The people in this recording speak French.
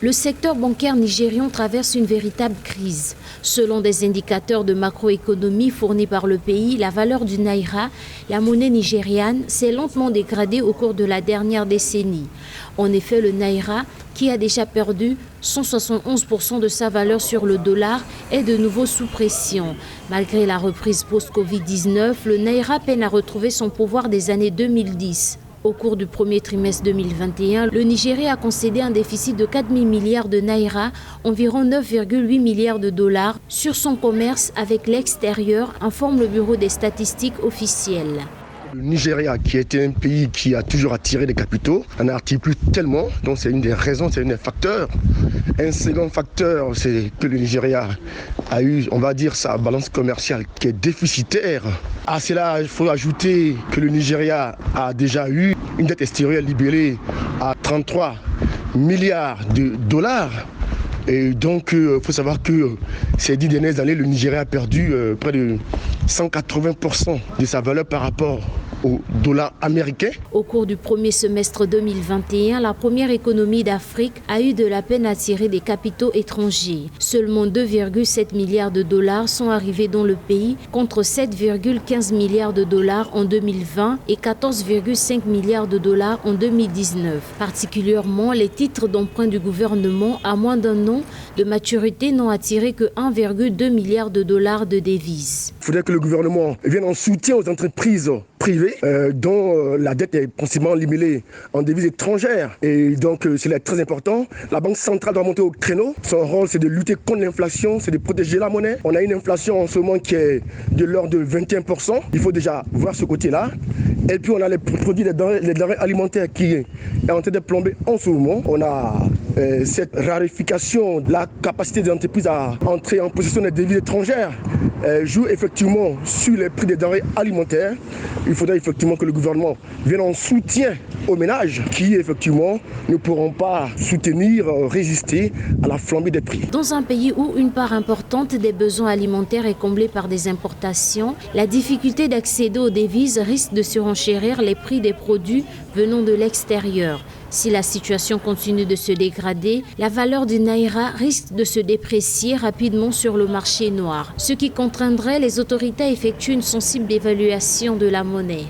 Le secteur bancaire nigérian traverse une véritable crise. Selon des indicateurs de macroéconomie fournis par le pays, la valeur du naira, la monnaie nigériane, s'est lentement dégradée au cours de la dernière décennie. En effet, le naira, qui a déjà perdu 171% de sa valeur sur le dollar, est de nouveau sous pression. Malgré la reprise post-Covid-19, le naira peine à retrouver son pouvoir des années 2010. Au cours du premier trimestre 2021, le Nigeria a concédé un déficit de 4 000 milliards de naira, environ 9,8 milliards de dollars, sur son commerce avec l'extérieur, informe le Bureau des statistiques officielles. Le Nigeria, qui était un pays qui a toujours attiré des capitaux, n'en attire plus tellement. Donc c'est une des raisons, c'est un des facteurs. Un second facteur, c'est que le Nigeria a eu, on va dire, sa balance commerciale qui est déficitaire. À cela, il faut ajouter que le Nigeria a déjà eu une dette extérieure libellée à 33 milliards de dollars. Et donc, il faut savoir que ces 10 dernières années, le Nigeria a perdu près de 180% de sa valeur par rapport au dollar américain. Au cours du premier semestre 2021, la première économie d'Afrique a eu de la peine à attirer des capitaux étrangers. Seulement 2,7 milliards de dollars sont arrivés dans le pays contre 7,15 milliards de dollars en 2020 et 14,5 milliards de dollars en 2019. Particulièrement, les titres d'emprunt du gouvernement à moins d'un an de maturité n'ont attiré que 1,2 milliard de dollars de devises. Il faudrait que le gouvernement vienne en soutien aux entreprises privées dont la dette est principalement libellée en devises étrangères. Et donc, c'est très important. La Banque centrale doit monter au créneau. Son rôle, c'est de lutter contre l'inflation, c'est de protéger la monnaie. On a une inflation en ce moment qui est de l'ordre de 21%. Il faut déjà voir ce côté-là. Et puis, on a les produits, les denrées alimentaires qui est en train de plomber en ce moment. On a cette raréfication de la capacité des entreprises à entrer en possession des devises étrangères joue effectivement sur les prix des denrées alimentaires. Il faudrait effectivement que le gouvernement vienne en soutien aux ménages qui effectivement ne pourront pas soutenir, résister à la flambée des prix. Dans un pays où une part importante des besoins alimentaires est comblée par des importations, la difficulté d'accéder aux devises risque de surenchérir les prix des produits venant de l'extérieur. Si la situation continue de se dégrader, la valeur du naira risque de se déprécier rapidement sur le marché noir, ce qui contraindrait les autorités à effectuer une sensible évaluation de la monnaie.